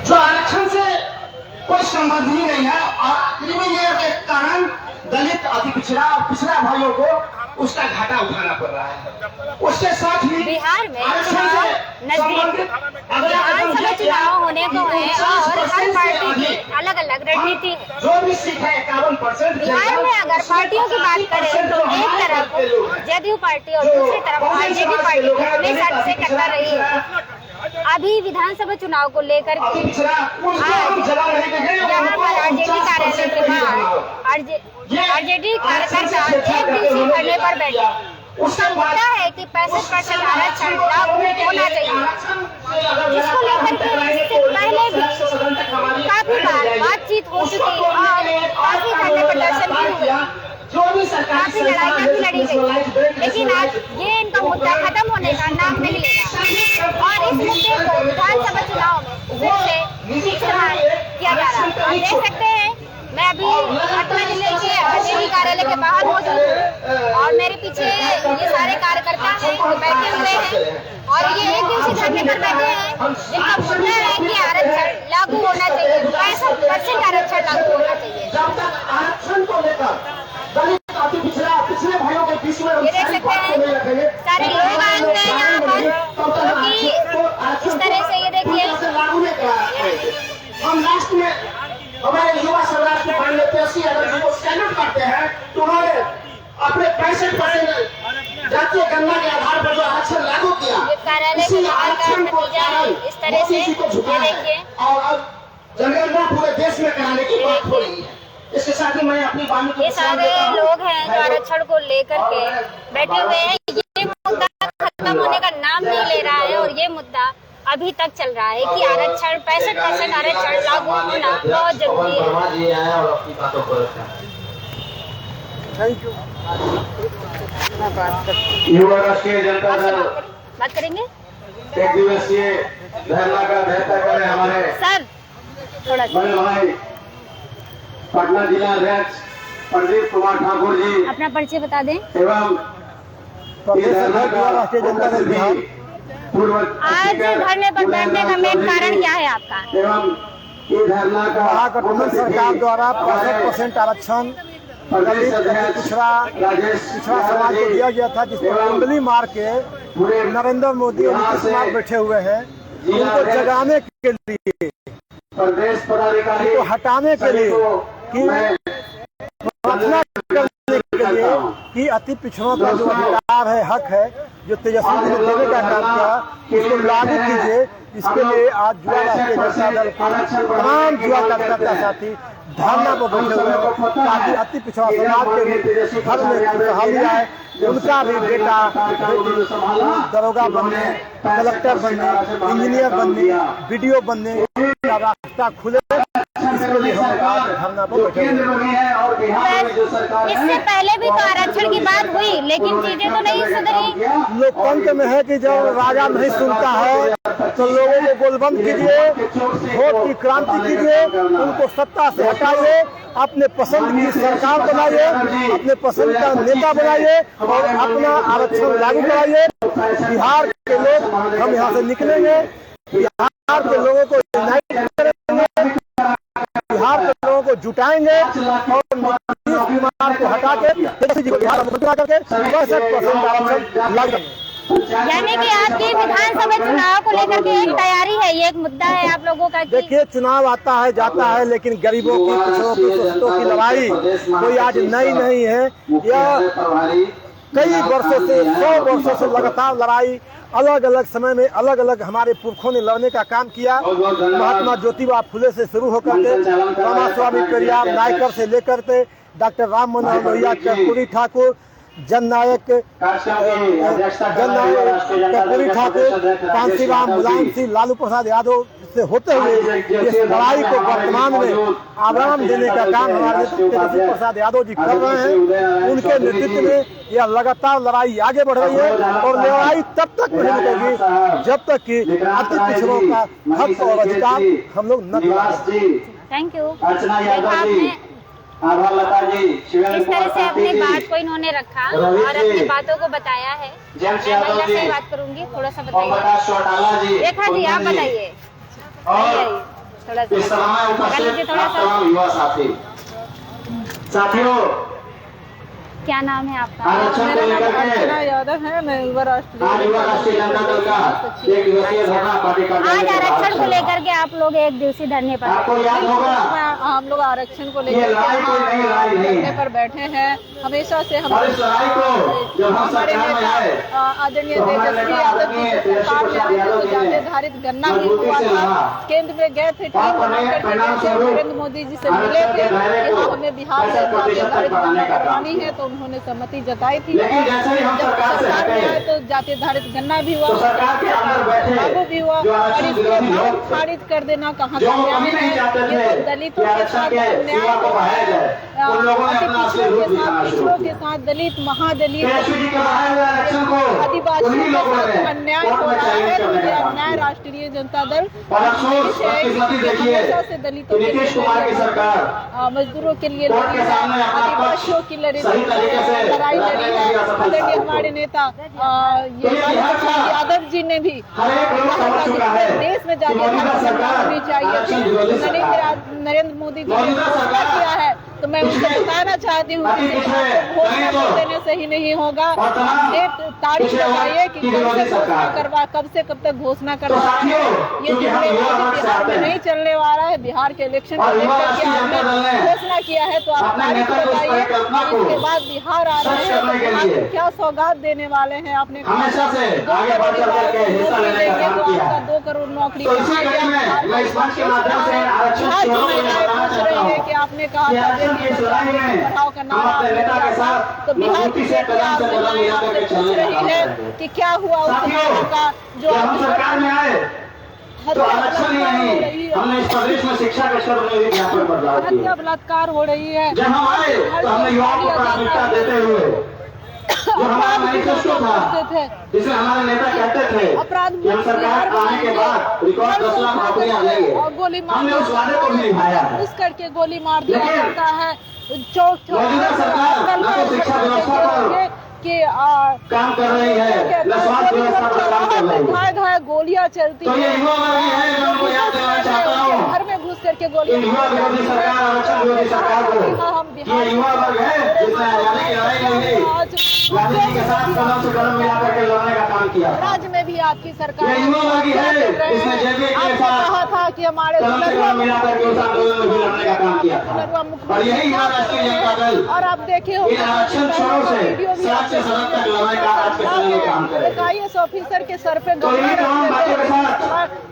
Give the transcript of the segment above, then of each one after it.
जो आरक्षण से कोई संबंध ही नहीं है और क्रिमिनल के कारण दलित अति पिछड़ा और पिछड़ा भाइयों को उसका घाटा उठाना पड़ रहा है। उसके साथ ही बिहार में नजदीक विधानसभा चुनाव होने को है और हर पार्टी की अलग अलग रणनीति है। जो भी सीट है 51%। बिहार में अगर पार्टियों की बात करें तो एक तरफ जदयू पार्टी और दूसरी तरफ आरजेडी पार्टी हमेशा से टक्कर रही है। अभी विधानसभा चुनाव को लेकर यहाँ पर आरजेडी कार्यालय के बाहर आरजेडी कार्यकर्ता एक दिवसीय धरने पर बैठे। उसका मुद्दा है कि 65% आरक्षण लागू होना चाहिए, जिसको लेकर के इससे पहले भी काफी बार बातचीत हो चुकी और काफी धरने प्रदर्शन भी हुए, काफी लड़ाइयाँ भी लड़ी गई, लेकिन आज ये इनका मुद्दा खत्म होने का नाम नहीं ले रहा और इस मुद्दे को विधानसभा चुनाव में फिर से इस्तेमाल किया जा रहा है। आप देख सकते हैं मैं अभी पटना जिले के आरजेडी कार्यालय के बाहर मौजूद हूँ और मेरे पीछे ये सारे कार्यकर्ता हैं जो बैठे हुए हैं और ये एक दिवसीय धरने पर बैठे हैं, जिनका मुद्दा है कि आरक्षण लागू होना चाहिए, 65% आरक्षण लागू होना चाहिए। आरक्षण को लेकर दलित अति पिछड़े भाइयों के बीच में ये देख सकते हैं सारे लोग आए हुए हैं यहाँ पर, क्योंकि इस तरह से ये देखिए हम लास्ट में हमारे युवा सम्राट के माननीय तेजस्वी यादव जी को सैल्यूट करते हैं। तो उन्होंने अपने 65% जातीय गणना के आधार पर जो आरक्षण लागू किया, इसी आरक्षण को इस तरह से को झुकाया और अब जनगणना पूरे देश में कराने की बात हो रही है। इसके साथ ही मैं अपनी वाणी को ये सारे लोग हैं जो आरक्षण को लेकर के बैठे हुए हैं। ये मुद्दा खत्म होने का नाम नहीं ले रहा है और ये मुद्दा अभी तक चल रहा है कि आरक्षण 65% आरक्षण लागू होना बहुत जरूरी है। Thank you. युवा राष्ट्रीय जनता दल बात करेंगे एक दिवसीय धरना का अध्यक्षता करें हमारे सर थोड़ा बड़े भाई पटना जिला अध्यक्ष प्रदीप कुमार ठाकुर जी अपना परिचय बता दें। एवं राष्ट्रीय जनता दल बिहार आज धरने पर बैठने का मेन कारण क्या है आपका? एवं ये धरना का महागठबंधन सरकार द्वारा 65% आरक्षण पिछड़ा समाज को दिया गया था, जिसको कुंडली मार के नरेंद्र मोदी और नीतीश कुमार बैठे हुए हैं। उनको जगाने के लिए, प्रदेश पदाधिकारी को हटाने के लिए कि प्रार्थना करने के लिए कि अति पिछड़ों का जो अधिकार है, हक है, जो तेजस्वी जी ने देने का काम किया, उसको लागू कीजिए। इसके लिए आज युवा राष्ट्रीय जनता दल के तमाम युवा कार्यकर्ता साथी धरना पर बैठे हुए हैं ताकि अति पिछड़ा समाज के भी घर में खुशहाली आए, उनका भी बेटा दरोगा बनने, कलेक्टर बनने, इंजीनियर बनने, बीडीओ बनने का रास्ता खुले। इसके लिए हम आज धरना पर बैठे हुए हैं। इससे पहले भी तो आरक्षण की बात हुई, लेकिन चीजें तो नहीं सुधरी। लोकतंत्र में है कि जब राजा नहीं सुनता है तो लोगों को गोलबंद कीजिए, वोट की क्रांति कीजिए, उनको सत्ता से हटाइए, अपने पसंद की सरकार बनाइए, अपने पसंद का नेता बनाइए और अपना आरक्षण लागू कराइए। बिहार के लोग, हम यहाँ से निकलेंगे, बिहार के लोगों को यूनाइट करेंगे, बिहार के लोगों को जुटाएंगे और नीतीश कुमार को हटा के बिहार मुख्यमंत्री करके 65% आरक्षण लागू करेंगे। यानी कि आपकी विधानसभा चुनाव को लेकर के एक तैयारी है, ये एक मुद्दा है आप लोगों का। देखिए, चुनाव आता है जाता है, लेकिन गरीबों की, पिछड़ों की, शोषितों की लड़ाई कोई आज नई नहीं है। यह कई वर्षों से, 100 वर्षों से लगातार लड़ाई अलग अलग समय में अलग अलग हमारे पुरखों ने लड़ने का काम किया। महात्मा ज्योतिबा फुले से शुरू होकर के रामास्वामी पेरियार नायकर से लेकर के डॉक्टर राम मनोहर लोहिया, कर्पूरी ठाकुर, जननायक कर्पूरी ठाकुर, कांशीराम, मुलायम सिंह, लालू प्रसाद यादव से होते हुए इस लड़ाई को वर्तमान में आराम देने का काम हमारे तेजस्वी प्रसाद यादव जी कर रहे हैं। उनके नेतृत्व में यह लगातार लड़ाई आगे बढ़ रही है और लड़ाई तब तक नहीं रुकेगी जब तक कि अति पिछड़ों का हक और अधिकार हम लोग न दिलाएं। Thank you. इस तरह से अपनी बात को इन्होंने रखा और अपनी बातों को बताया है। मैं महिला से बात करूंगी, थोड़ा सा बताइए। रेखा जी, आप बताइए। थोड़ा इस सा सभा में लगा लीजिए उपस्थित थोड़ा आप सा। तमाम युवा साथियों क्या नाम है आपका? आरक्षण को लेकर के यादव है, मैं युवा आज युवा राष्ट्रीय जनता दल का एक दिवसीय धरना पार्टी आज आरक्षण को लेकर के आप लोग एक दिवसीय धरने पर आपको याद होगा हम लोग आरक्षण को ये लेकर लड़ाई कोई नई लड़ाई नहीं धरने है पर बैठे हैं। हमेशा से हम और इस लड़ाई को जब हम हमारे सरकार में आए नेता आदरणीय तो हमारे तेजस्वी नेता यादव जी आदरणीय की सरकार में आए थे तो तेजस्वी जाति आधारित गन्ना भी मजबूती हुआ से था। लड़ा। केंद्र में गए थे, और परिणाम स्वरूप नरेंद्र मोदी जी से मिले थे कि हाँ, हमें बिहार में जाति आधारित गन्ना करवानी है, तो उन्होंने सहमति जताई थी। लेकिन जैसे ही हम जब सरकार से सरकार में हटे आए तो जाति आधारित गन्ना भी हुआ, तो सरकार के अंदर बैठे लागू भी हुआ, जो और आरक्षण इसके विरोधी बाद लोग थे, खारिज कर देना कहाँ जो का न्याय कभी नहीं है। चाहते ये थे तो दलितों कि के आरक्षण साथ के अन्याय सीमा को बढ़ाया जाए, उन लोगों ने अपना असली रूप दिखाना शुरू पिछड़ों के किया। साथ दलित महादलित तेजस्वी जी के बढ़ाए हुए आरक्षण को आदिवासियों उन्हीं के लोगों साथ ने अन्याय कोर्ट हो में रहा चैलेंज है। तो करने ये का काम अन्याय किया। राष्ट्रीय जनता दल और अफसोस बदकिस्मती देखिए हमेशा से दलितों कि के नीतीश लिए कुमार की सरकार मजदूरों के लिए कोर्ट के लड़ी है, सामने अपना पक्ष आदिवासियों की सही तरीके से लड़ाई लड़ी रखने में है। भी असफल आदरणीय साबित हमारे हुए। नेता तो ये बिहार का यादव जी ने भी हर एक लोग समझ चुका है देश में कि जाति मौजूदा आधारित सरकार होनी चाहिए आरक्षण विरोधी थी। सरकार नरेंद्र मोदी जी ने मौजूदा घोषणा सरकार किया है, तो मैं उनसे बताना चाहती हूँ अति कि पिछड़े घोषणा नहीं तो देने से ही नहीं होगा। और तमाम तारीख पिछड़े बताइए कि की विरोधी सरकार। कब से कब तक घोषणा तो करवा साथियों ये क्योंकि हम चुनाव युवा वर्ग से बिहार आते में हैं नहीं चलने वाला है। बिहार के इलेक्शन को और युवा लेकर के राष्ट्रीय जनता दल आपने ने घोषणा किया है, तो आप अपने तारीख नेता को इस बताइए। परिकल्पना को इसके बाद बिहार आ रहे सच हैं, करने तो के बिहार लिए को क्या सौगात देने वाले हैं? आपने हमेशा से आगे बढ़ चढ़ करके हिस्सा लेने का काम किया है। 2 करोड़ नौकरी तो इसी कड़ी में मैं इस मंच के माध्यम से आरक्षण चोरों को बताना चाहता हूँ कि आपने कहा कि आरक्षण की इस लड़ाई में हम अपने नेता के साथ तो बिहार मजबूती से कदम से कदम मिला करके चलने का काम करेंगे। कि क्या हुआ उस साथियों का जब हम सरकार में आए तो आरक्षण ही नहीं, हमने इस प्रदेश में शिक्षा के क्षेत्र में भी व्यापक बदलाव हत्या किए। बलात्कार हो रही है। जब हम आए तो हमने युवाओं को प्राथमिकता देते हुए जो हमारा मैनिफेस्टो था जिसे हमारे नेता कहते थे कि हम सरकार आने के बाद रिकॉर्ड 10 लाख नौकरियां देंगे, हमने उस वादे को भी निभाया है। इस करके गोली मार दिया लेकिन जाता है। चौक मौजूदा सरकार न तो शिक्षा व्यवस्था पर कि काम कर रही है, न स्वास्थ्य व्यवस्था पर काम कर रही है। घाय घाय गोलियां चलती तो ये युवा वर्ग ही है, मैं उनको याद दिलाना चाहता हूँ घर में घुस करके कि गोलियां युवा विरोधी सरकार आरक्षण विरोधी सरकार को ये युवा वर्ग है जिसने आजादी की लड़ाई लड़ी, गांधी जी के साथ कदम से कदम मिला करके लड़ने का काम किया। राज्य में भी आपकी सरकार ये युवा वर्ग ही है जिसने जेबी के साथ कहा था कि हमारे कदम से कदम मिला करके उस आंदोलन में भी लड़ने का काम किया था। और यही युवा राष्ट्रीय जनता दल और आप देखे हो इन आरक्षण छोरों से सड़क से सड़क तक लड़ने का आज के समय में काम करेगा। IAS ऑफिसर के सर पे तो इन तमाम बातों के साथ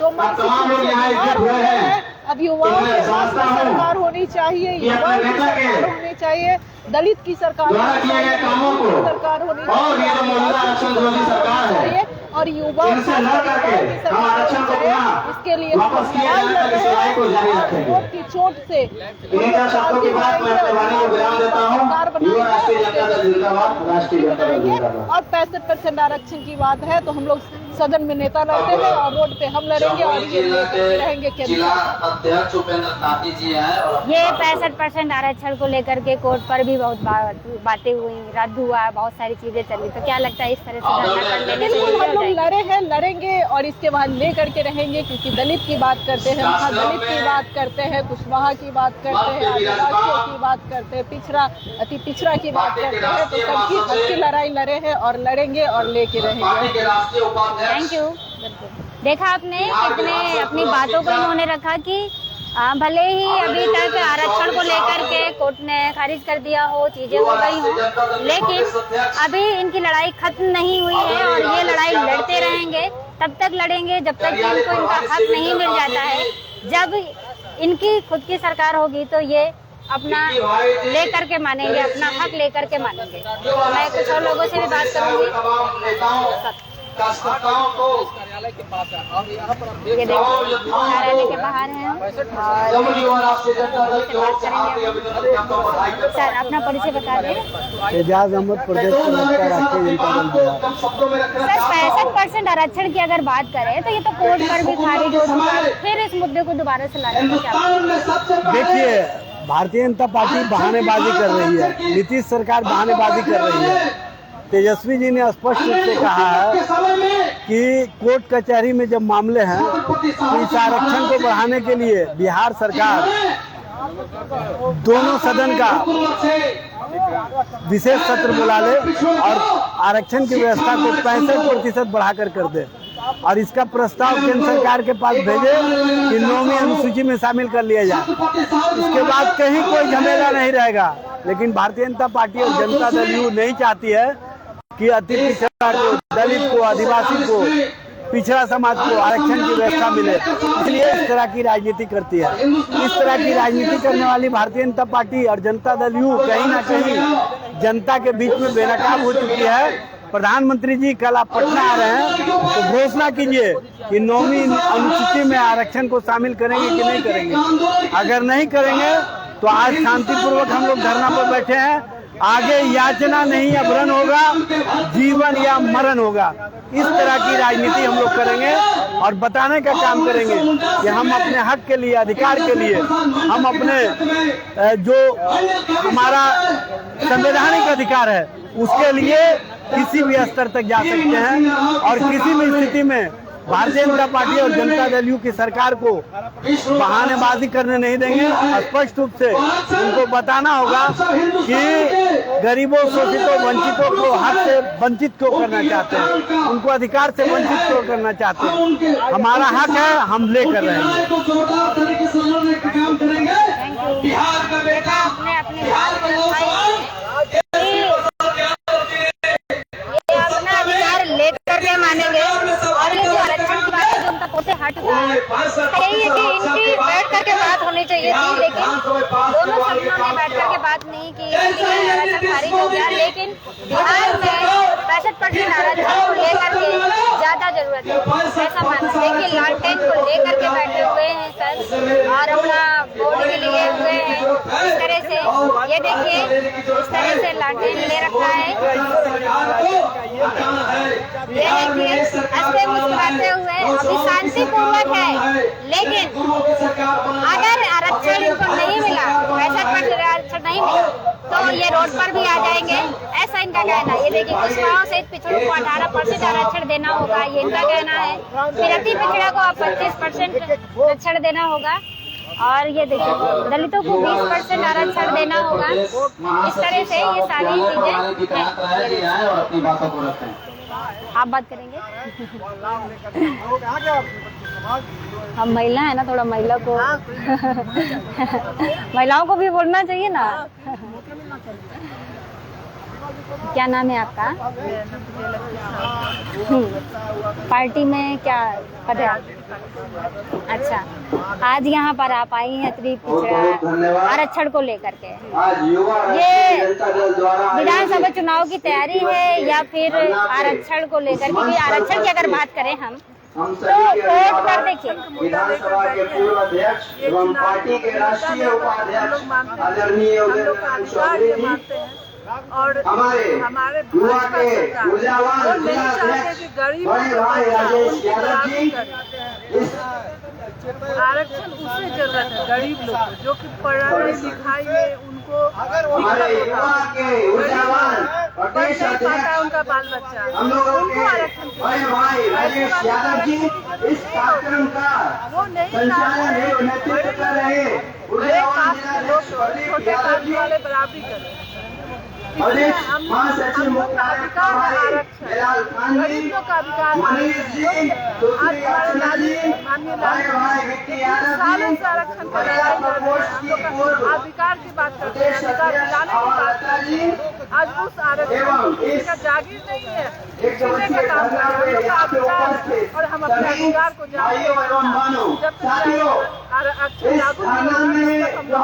अब तमाम लोग यहाँ एकजुट हुए हैं। अब युवाओं तो मैं के साथ समझता हूँ सरकार होनी चाहिए, कि अपने युवाओं की नेता के सरकार होनी चाहिए, दलित की सरकार द्वारा किए गए कामों को सरकार होनी और ये जो मौजूदा आरक्षण विरोधी सरकार है और युवा इनसे लड़ करके हम आरक्षण को पुनः इसके लिए वापस किए जाने तक इस लड़ाई को जारी रखेंगे। वोट की चोट से इन्हीं का शब्दों के बाद मैं अपने वाणी को विराम देता हूँ। युवा राष्ट्रीय जनता दल जिंदाबाद, राष्ट्रीय जनता दल जिंदाबाद। और 65% आरक्षण की बात है तो हम लोग सदन में नेता लड़ते हैं और रोड पे हम लड़ेंगे और ये रहेंगे जिला अध्यक्ष उपेंद्र ताती जी हैं और ये 65% आरक्षण को लेकर के कोर्ट पर भी बहुत बातें हुई, रद्द हुआ, बहुत सारी चीजें चली। तो क्या लगता है इस तरह से धरना कर लेने से बिल्कुल हम लोग हो जाएगी? लड़े हैं, लड़ेंगे और इसके बाद ले करके रहेंगे, क्योंकि दलित की बात करते हैं, महादलित की बात करते हैं, कुशवाहा की बात करते हैं, आदिवासियों की बात करते हैं, पिछड़ा अति पिछड़ा की बात करते हैं। तो सबकी लड़ाई लड़े हैं और लड़ेंगे और लेके पार्टी रहेंगे। के राष्ट्रीय उपाध्यक्ष थैंक यू। देखा आपने कितने अपनी बातों को इन्होंने रखा कि भले ही अभी तक आरक्षण को लेकर के कोर्ट ने खारिज कर दिया हो, चीजें हो गई हो, लेकिन अभी इनकी लड़ाई खत्म नहीं हुई है और ये लड़ाई लड़ते रहेंगे, तब तक लड़ेंगे जब तक इनको इनका हक नहीं मिल जाता है। जब इनकी खुद की सरकार होगी तो ये अपना लेकर के मानेंगे, अपना हक लेकर के मानेंगे। मैं कुछ और लोगों से भी बात करूंगी। कार्यालय के पास है और यहाँ पर ये देखिए कार्यालय के बाहर हैं सर, अपना परिचय बता दें। एजाज अहमद, प्रदेश प्रवक्ता, राष्ट्रीय जनता दल बिहार। सर 65% आरक्षण की अगर बात करें तो ये तो कोर्ट पर भी खारिज हो चुका है, फिर इस मुद्दे को दोबारा से लाने का क्या? देखिए, भारतीय जनता पार्टी बहानेबाजी कर रही है, नीतीश सरकार बहानेबाजी कर रही है। तेजस्वी जी ने स्पष्ट रूप से कहा है कि कोर्ट कचहरी में जब मामले हैं तो इस आरक्षण को बढ़ाने के लिए बिहार सरकार दोनों सदन का विशेष सत्र बुला ले और आरक्षण की व्यवस्था को 65% बढ़ाकर कर दे और इसका प्रस्ताव केंद्र सरकार के पास भेजे कि 9वीं अनुसूची में शामिल कर लिया जाए। इसके बाद कहीं कोई झमेला नहीं रहेगा। लेकिन भारतीय जनता पार्टी और जनता दल यू नहीं चाहती है कि अति पिछड़ा को, दलित को, आदिवासी को, पिछड़ा समाज को आरक्षण की व्यवस्था मिले, इसलिए इस तरह की राजनीति करती है। इस तरह की राजनीति करने वाली भारतीय जनता पार्टी और जनता दल यू कहीं ना कहीं जनता के बीच में बेनकाब हो चुकी है। प्रधानमंत्री जी कल आप पटना आ रहे हैं तो घोषणा कीजिए कि 9वीं अनुसूची में आरक्षण को शामिल करेंगे कि नहीं करेंगे। अगर नहीं करेंगे तो आज शांतिपूर्वक हम लोग धरना पर बैठे हैं। आगे याचना नहीं अवरण होगा, जीवन या मरण होगा। इस तरह की राजनीति हम लोग करेंगे और बताने का काम करेंगे कि हम अपने हक के लिए, अधिकार के लिए, हम अपने जो हमारा संवैधानिक अधिकार है उसके लिए किसी भी स्तर तक जा सकते हैं और किसी भी स्थिति में भारतीय जनता पार्टी और जनता दल यू की सरकार को बहानेबाजी करने नहीं देंगे। स्पष्ट रूप से उनको बताना होगा कि गरीबों, शोषितों, वंचितों को हक से वंचित क्यों करना चाहते हैं, उनको अधिकार से वंचित क्यों करना चाहते हैं। हमारा हक है, हम लेकर रहे हैं। लेकर के मानेंगे और ये जो आरक्षण की बात है जो उनका पोते हट हुआ है, यही है कि इनकी बैठ करके बात होनी चाहिए थी, लेकिन दोनों सदनों में बैठ करके बात नहीं की। आरक्षण खारिज हो गया, लेकिन बिहार में 65% आरक्षण को लेकर के ज्यादा जरूरत है ऐसा मानना है कि लालटेन को लेकर के बैठे हुए हैं सर और अपना वोट के लिए हुए हैं। इस तरह से ये देखिए, इस तरह से लालटेन ले रखा है, ये देखिए हंसते मुस्कुराते हुए, अभी शांतिपूर्वक है। लेकिन अगर आरक्षण इनको नहीं मिला, 65% आरक्षण नहीं मिला तो ये रोड पर भी आ जाएंगे, ऐसा इनका कहना है। ये देखिए कुशवाहों सहित पिछड़ों को 18% आरक्षण देना होगा, ये इनका कहना है। फिर अति पिछड़ा को 25% आरक्षण देना होगा और ये देखिए दलितों को 20% आरक्षण देना होगा। इस तरह से ये सारी चीजें आप बात करेंगे। हम महिला है ना, थोड़ा महिला को महिलाओं को भी बोलना चाहिए ना। क्या नाम है आपका? पार्टी में क्या पद है? अच्छा, आज यहाँ पर आप आई हैं अति पिछड़ा आरक्षण को लेकर के। ये विधानसभा चुनाव की तैयारी है या फिर आरक्षण को लेकर के? आरक्षण की अगर बात करें हम तो वोट कर देखिए। विधानसभा के पूर्व अध्यक्ष एवं पार्टी के राष्ट्रीय उपाध्यक्ष आदरणीय चौधरी जी और हमारे युवा के ऊर्जावान जिलाध्यक्ष बड़े भाई राजेश यादव जी, आरक्षण उससे जरूरत है गरीब लोग को, जो कि पढ़ाई लिखाई में उनको हमारे युवा के ऊर्जावान प्रदेश अध्यक्ष उनका बाल बच्चा, हम लोगों उनको के आरक्षण बड़े भाई राजेश यादव जी इस कार्यक्रम का संचालन एवं नेतृत्व कर रहे ऊर्जावान जिलाध्यक्ष प्रदीप यादव जी, बराबरी करें। प्रदेश महासचिव मुख्तार खान जी, मनीष जी, सुश्री अर्चना जी, बड़े भाई विक्की यादव जी, आरक्षण का लड़ाई लड़ रहे हैं, हम लोग का अधिकार की बात करते हैं, अधिकार दिलाने की बात करते हैं। आज उस आरक्षण का जागीर नहीं है, छीनने का काम कर रहे हैं। हम लोग का अधिकार है और हम अपने अधिकार को जानते हैं। जब तक आरक्षण लागू नहीं होगा,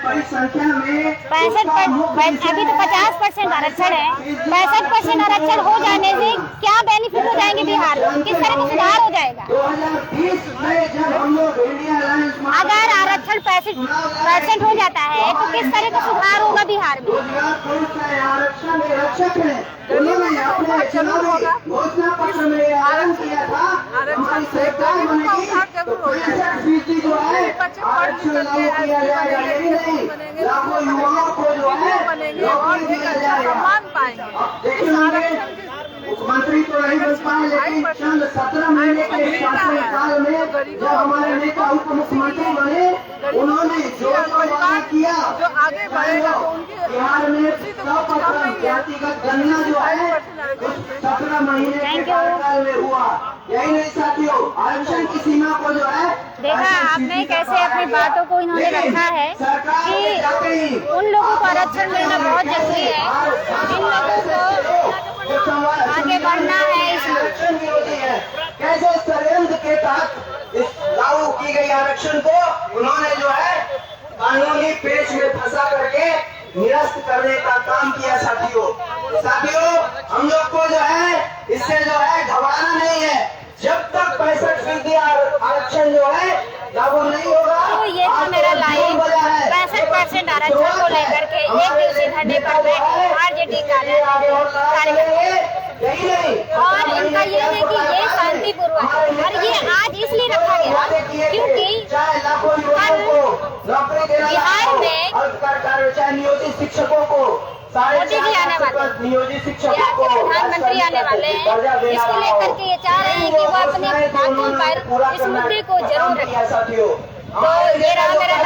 बड़ी संख्या में 65% अभी तो 50% आरक्षण है। 65% आरक्षण हो जाने से क्या बेनिफिट हो जाएंगे बिहार में, किस तरह का सुधार हो जाएगा? 2020 में जब हम लोग इंडिया अलायंस अगर आरक्षण 65% हो जाता है तो किस तरह का सुधार होगा बिहार में? आरक्षण के रक्षक है, उन्होंने अपने चुनावी घोषणा पत्र में ऐलान किया था हमारी सरकार बनेगी तो 65% जो है आरक्षण लागू किया जाएगा। यही नहीं, लाखों युवाओं को जो है बनेंगे और सम्मान पाएंगे। पाएंगे। मुख्यमंत्री तो नहीं बन पाए, लेकिन चंद 17 महीने के शासनकाल में जब हमारे नेता उप मुख्यमंत्री बने, उन्होंने जो वादा किया, जो आगे बढ़ेगा तो उनके बिहार में 100% जातिगत गणना जो है 17 महीने के कार्यकाल में हुआ। यही नहीं साथियों, आरक्षण की सीमा को जो है देखा आपने कैसे अपनी बातों को इन्होंने रखा है कि उन लोगों को आरक्षण मिलना बहुत जरूरी है, जिन लोगों को आगे बढ़ना है। आरक्षण विरोधी है। कैसे षड्यंत्र के तहत इस लागू की गई आरक्षण को उन्होंने जो है कानूनी पेच में फंसा करके निरस्त करने का काम किया। साथियों हम लोग को जो है इससे जो है घबराना नहीं है। जब तक 65% आरक्षण जो है लागू नहीं होगा। तो ये था मेरा लाइव 65% आरक्षण को लेकर के एक दिवसीय धरने पर बैठे आरजेडी कार्यकर्ता, और इनका ये है कि ये शांतिपूर्वक है, और ये आज इसलिए रखा गया क्योंकि बिहार में नियोजित शिक्षकों को मोदी जी आने वाले, नियोजित शिक्षकों बिहार को के प्रधानमंत्री आने वाले हैं, इसको लेकर के ये चाह रहे हैं कि वो अपनी बातों पर इस मुद्दे को जरूर रखें। तो ये रहा मेरा